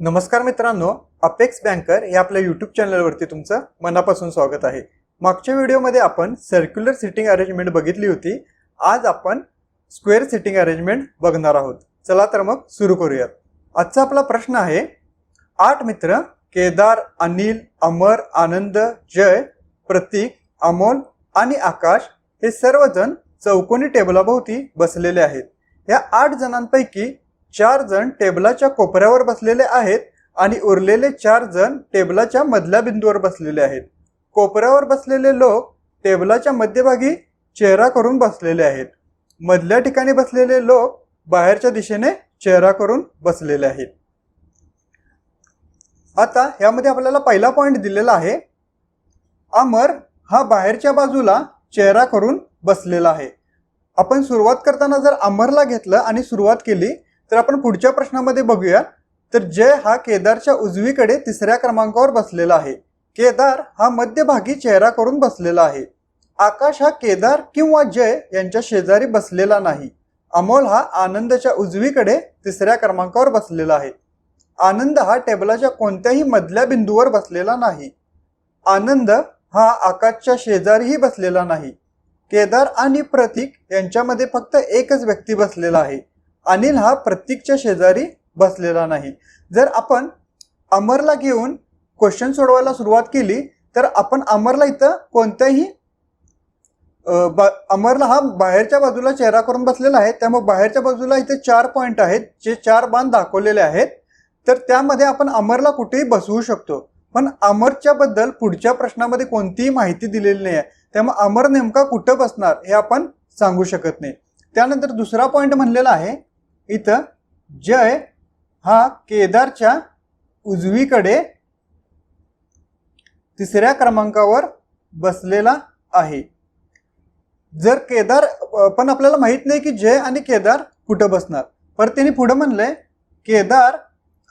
नमस्कार मित्रांनो, apex banker या आपल्या यूट्यूब चॅनलवरती तुमचं मनापासून स्वागत आहे। मागच्या व्हिडिओमध्ये आपण सर्क्युलर सिटिंग अरेंजमेंट बघितली होती। आज आपण स्क्वेअर सिटिंग अरेंजमेंट बघणार आहोत। चला तर मग सुरू करूयात। आजचा आपला प्रश्न आहे, 8 मित्र केदार, अनिल, अमर, आनंद, जय, प्रतीक, अमोल आणि आकाश हे सर्वजण चौकोनी टेबलाभोवती बसलेले आहेत। या 8 जणांपैकी 4 जण टेबलाच्या कोपऱ्यावर बसलेले आहेत आणि उरलेले 4 जण टेबलाच्या मधल्या बिंदूवर बसलेले आहेत। कोपऱ्यावर बसलेले लोक टेबलाच्या मध्यभागी चेहरा करून बसलेले आहेत। मधल्या ठिकाणी बसलेले लोक बाहेरच्या दिशेने चेहरा करून बसलेले आहेत। आता यामध्ये आपल्याला पहिला पॉइंट दिलेला आहे, अमर हा बाहेरच्या बाजूला चेहरा करून बसलेला आहे। आपण सुरुवात करताना जर अमरला घेतलं आणि सुरुवात केली तर आपण पुढच्या प्रश्नामध्ये बघूया। तर जय हा केदारच्या उजवीकडे 3ऱ्या क्रमांकावर बसलेला आहे। केदार हा मध्यभागी चेहरा करून बसलेला आहे। आकाश हा केदार किंवा जय यांच्या शेजारी बसलेला नाही। अमोल हा आनंदच्या उजवीकडे 3ऱ्या क्रमांकावर बसलेला आहे। आनंद हा टेबलाच्या कोणत्याही मधल्या बिंदूवर बसलेला नाही। आनंद हा आकाशच्या शेजारीही बसलेला नाही। केदार आणि प्रतीक यांच्यामध्ये फक्त एकच व्यक्ती बसलेला आहे। अनिल हा प्रतीकच्या शेजारी बसलेला नाही। जर आपण अमरला घेऊन क्वेश्चन सोडवायला सुरुवात केली तर आपण अमरला इथं कोणत्याही अमरला हा बाहेरच्या बाजूला चेहरा करून बसलेला आहे, त्यामुळे बाहेरच्या बाजूला इथे 4 पॉइंट आहेत जे 4 बाण दाखवलेले आहेत। तर त्यामध्ये आपण अमरला कुठेही बसवू शकतो, पण अमरच्या बद्दल पुढच्या प्रश्नामध्ये कोणतीही माहिती दिलेली नाही आहे, त्यामुळे अमर नेमका कुठे बसणार हे आपण सांगू शकत नाही। त्यानंतर दुसरा पॉइंट म्हणलेला आहे, इथं जय हा केदारच्या उजवीकडे 3ऱ्या क्रमांकावर बसलेला आहे। जर केदार पण आपल्याला माहित नाही की जय आणि केदार कुठे बसणार, पर त्यांनी पुढे म्हणलंय केदार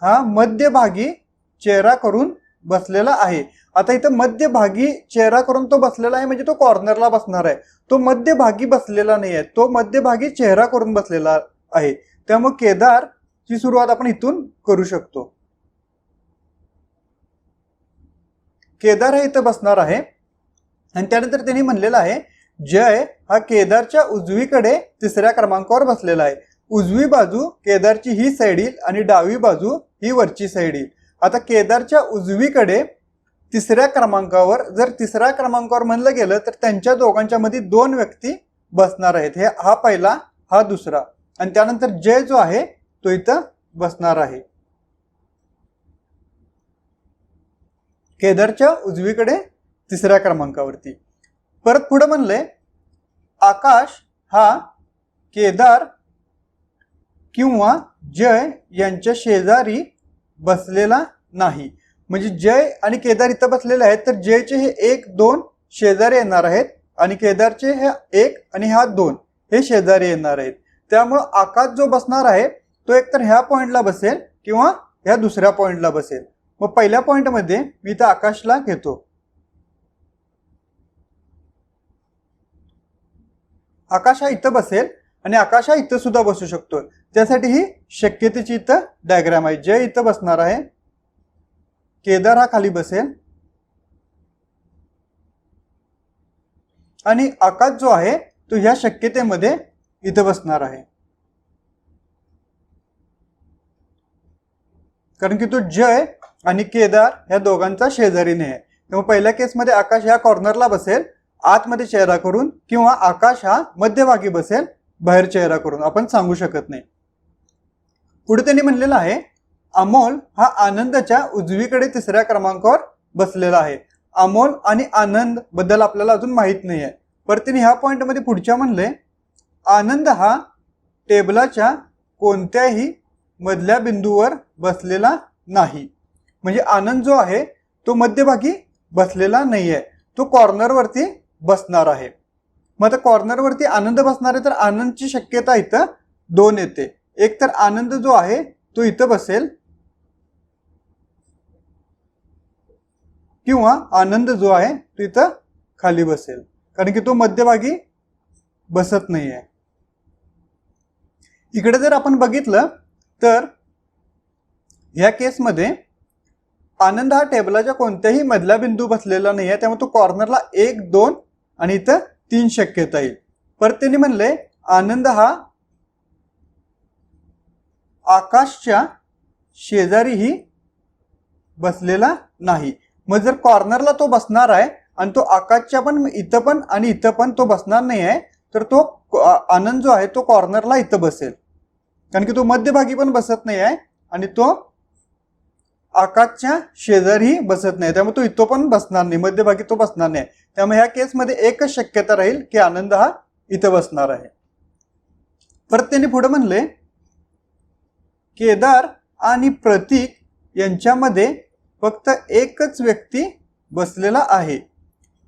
हा मध्यभागी चेहरा करून बसलेला आहे। आता इथं मध्यभागी चेहरा करून तो बसलेला आहे म्हणजे तो कॉर्नरला बसणार आहे। तो मध्यभागी बसलेला नाही आहे, तो मध्यभागी चेहरा करून बसलेला आहे। त्यामुळे केदारची सुरुवात आपण इथून करू शकतो। केदार हे इथं बसणार आहे आणि त्यानंतर त्यांनी म्हणलेलं आहे, जय हा केदारच्या उजवीकडे 3ऱ्या क्रमांकावर बसलेला आहे। उजवी बाजू केदारची ही साइड येईल आणि डावी बाजू ही वरची साइड येईल। आता केदारच्या उजवीकडे 3ऱ्या क्रमांकावर जर 3ऱ्या क्रमांकावर म्हणलं गेलं तर त्यांच्या दोघांच्या मध्ये 2 व्यक्ती बसणार आहेत। हा पहिला, हा दुसरा, आणि त्यानंतर जय जो आहे तो इथं बसणार आहे। केदारच्या उजवीकडे 3ऱ्या क्रमांकावरती। परत पुढे म्हणले, आकाश हा केदार किंवा जय यांच्या शेजारी बसलेला नाही। म्हणजे जय आणि केदार इथं बसलेले आहेत, तर जयचे हे 1, 2 शेजारी येणार आहेत आणि केदारचे हे 1 आणि हा 2 हे शेजारी येणार आहेत। त्यामुळे आकाश जो बसणार आहे तो एकतर ह्या पॉइंटला बसेल किंवा ह्या दुसऱ्या पॉइंटला बसेल। मग पहिल्या पॉइंटमध्ये मी इथं आकाशला घेतो। आकाश हा इथं बसेल आणि आकाश हा इथं सुद्धा बसू शकतो। त्यासाठी ही शक्यतेची इथं डायग्राम आहे। जय इथं बसणार आहे, केदार हा खाली बसेल आणि आकाश जो आहे तो ह्या शक्यतेमध्ये इथं बसणार आहे, कारण की तो जय आणि केदार ह्या दोघांचा शेजारी नाही आहे। तेव्हा पहिल्या केसमध्ये आकाश ह्या कॉर्नरला बसेल आतमध्ये चेहरा करून, किंवा आकाश हा मध्यभागी बसेल बाहेर चेहरा करून, आपण सांगू शकत नाही। पुढे त्यांनी म्हणलेलं आहे, अमोल हा आनंदच्या उजवीकडे 3ऱ्या क्रमांकावर बसलेला आहे। अमोल आणि आनंद बद्दल आपल्याला अजून माहित नाही आहे, पर त्यांनी ह्या पॉइंटमध्ये पुढच्या म्हणले, आनंद हा टेबलाच्या कोणत्याही मधल्या बिंदूवर बसलेला नाही। म्हणजे आनंद जो आहे तो मध्यभागी बसलेला नाही आहे, तो कॉर्नरवरती बसणार आहे। मग आता कॉर्नरवरती आनंद बसणार आहे तर आनंदची शक्यता इथं 2 येते। एक तर आनंद जो आहे तो इथं बसेल किंवा आनंद जो आहे तो इथं खाली बसेल, कारण की तो मध्यभागी बसत नाही आहे। इकडे जर आपण बघितलं तर ह्या केसमध्ये आनंद हा टेबलाच्या कोणत्याही मधला बिंदू बसलेला नाही आहे, त्यामुळे तो कॉर्नरला 1, 2 आणि इथं 3 शक्यता येईल. परत त्यांनी म्हणले आनंद हा आकाशच्या शेजारीही बसलेला नाही. मग जर कॉर्नरला तो बसणार आहे आणि तो आकाशच्या पण इथं पण आणि इथं पण तो बसणार नाही आहे, तर तो आनंद जो आहे तो कॉर्नरला इथं बसेल, कारण की तो मध्यभागी पण बसत नाही आहे आणि तो आकाशच्या शेजारी बसत नाही, त्यामुळे तो इथं पण बसणार नाही, मध्यभागी तो बसणार नाही. त्यामुळे ह्या केसमध्ये एकच शक्यता राहील की आनंद हा इथं बसणार आहे. परत त्यांनी पुढे म्हणले केदार आणि प्रतीक यांच्यामध्ये फक्त एकच व्यक्ती बसलेला आहे.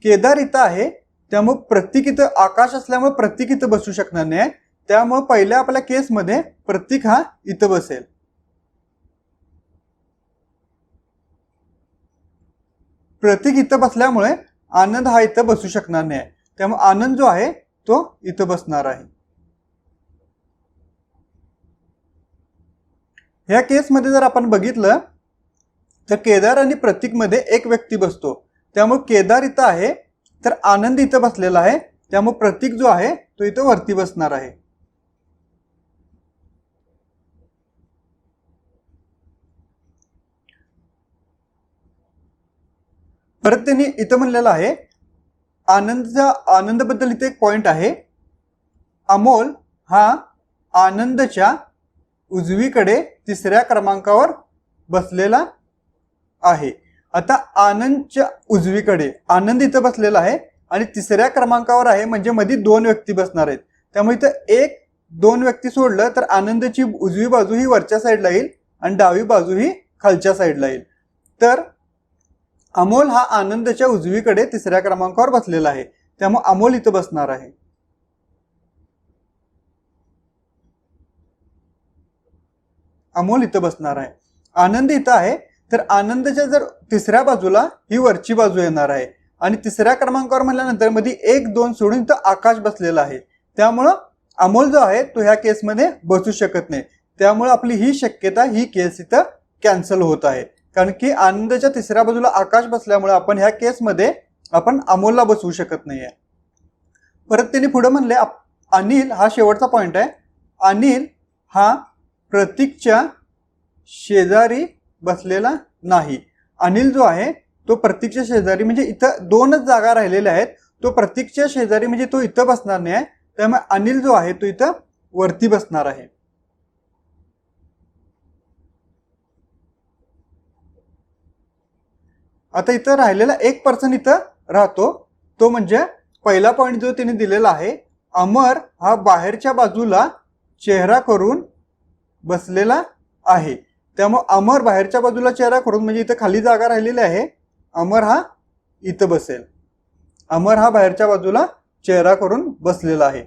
केदार इथं आहे, त्यामुळे प्रतीक इथं, आकाश असल्यामुळे प्रतीक इथं बसू शकणार नाही, त्यामुळे पहिल्या आपल्या केसमध्ये प्रतीक हा इथं बसेल. प्रतीक इथं बसल्यामुळे आनंद हा इथं बसू शकणार नाही, त्यामुळे आनंद जो आहे तो इथं बसणार आहे. ह्या केसमध्ये जर आपण बघितलं तर केदार आणि प्रतीक मध्ये एक व्यक्ती बसतो, त्यामुळे केदार इथं आहे तर आनंद इथं बसलेला आहे, त्यामुळे प्रतीक जो आहे तो इथं वरती बसणार आहे. परत त्यांनी इथं म्हणलेलं आहे आनंदबद्दल इथे एक पॉइंट आहे. अमोल हा आनंदच्या उजवीकडे 3ऱ्या क्रमांकावर बसलेला आहे. आता आनंदच्या उजवीकडे आनंद इथं बसलेला आहे आणि 3ऱ्या क्रमांकावर आहे, म्हणजे मध्ये 2 व्यक्ती बसणार आहेत, त्यामुळे इथं 1, 2 व्यक्ती सोडलं तर आनंदची उजवी बाजू ही वरच्या साईडला येईल आणि डावी बाजू ही खालच्या साईडला येईल. तर अमोल हा आनंदच्या उजवीकडे 3ऱ्या क्रमांकावर बसलेला आहे, त्यामुळे अमोल इथं बसणार आहे. अमोल इथं बसणार आहे. आनंद इथं आहे तर आनंदच्या जर 3ऱ्या बाजूला ही वरची बाजू येणार आहे आणि 3ऱ्या क्रमांकावर म्हटल्यानंतर मध्ये 1, 2 सोडून इथं आकाश बसलेला आहे, त्यामुळं अमोल जो आहे तो ह्या केसमध्ये बसू शकत नाही. त्यामुळे आपली ही शक्यता, ही केस इथं कॅन्सल होत आहे, कारण की आनंदच्या 3ऱ्या बाजूला आकाश बसल्यामुळे आपण ह्या केसमध्ये आपण अमोलला बसवू शकत नाहीये. परत त्यांनी पुढे म्हणले अनिल हा शेवटचा पॉइंट आहे. अनिल हा प्रतीकच्या शेजारी बसलेला नाही. अनिल जो आहे तो प्रतीकच्या शेजारी, म्हणजे इथं 2च जागा राहिलेल्या आहेत, तो प्रतीकच्या शेजारी म्हणजे तो इथं बसणार नाही, त्यामुळे अनिल जो आहे तो इथं वरती बसणार आहे. आता इथं राहिलेला एक पर्सन इथं राहतो, तो म्हणजे पहिला पॉइंट जो त्यांनी दिलेला आहे, अमर हा बाहेरच्या बाजूला चेहरा करून बसलेला आहे. त्यामुळे अमर बाहेरच्या बाजूला चेहरा करून, म्हणजे इथं खाली जागा राहिलेली आहे, अमर हा इथं बसेल. अमर हा बाहेरच्या बाजूला चेहरा करून बसलेला आहे.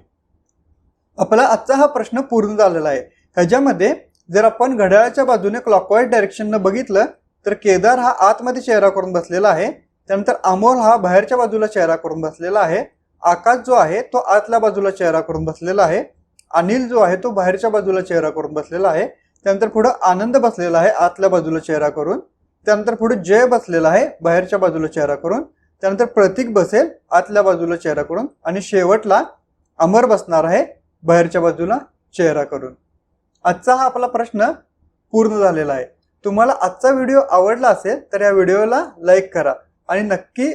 आपला आजचा हा प्रश्न पूर्ण झालेला आहे. ह्याच्यामध्ये जर आपण घड्याळाच्या बाजूने क्लॉकवाईज डायरेक्शनने बघितलं तर केदार हा आतमध्ये चेहरा करून बसलेला आहे, त्यानंतर अमोल हा बाहेरच्या बाजूला चेहरा करून बसलेला आहे, आकाश जो आहे तो आतल्या बाजूला चेहरा करून बसलेला आहे, अनिल जो आहे तो बाहेरच्या बाजूला चेहरा करून बसलेला आहे, त्यानंतर पुढे आनंद बसलेला आहे आतल्या बाजूला चेहरा करून, त्यानंतर पुढे जय बसलेला आहे बाहेरच्या बाजूला चेहरा करून, त्यानंतर प्रतीक बसेल आतल्या बाजूला चेहरा करून आणि शेवटला अमर बसणार आहे बाहेरच्या बाजूला चेहरा करून. आजचा हा आपला प्रश्न पूर्ण झालेला आहे. तुम्हाला आजचा व्हिडिओ आवडला असेल तर या व्हिडिओला लाईक करा आणि नक्की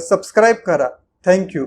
सबस्क्राईब करा. थँक्यू.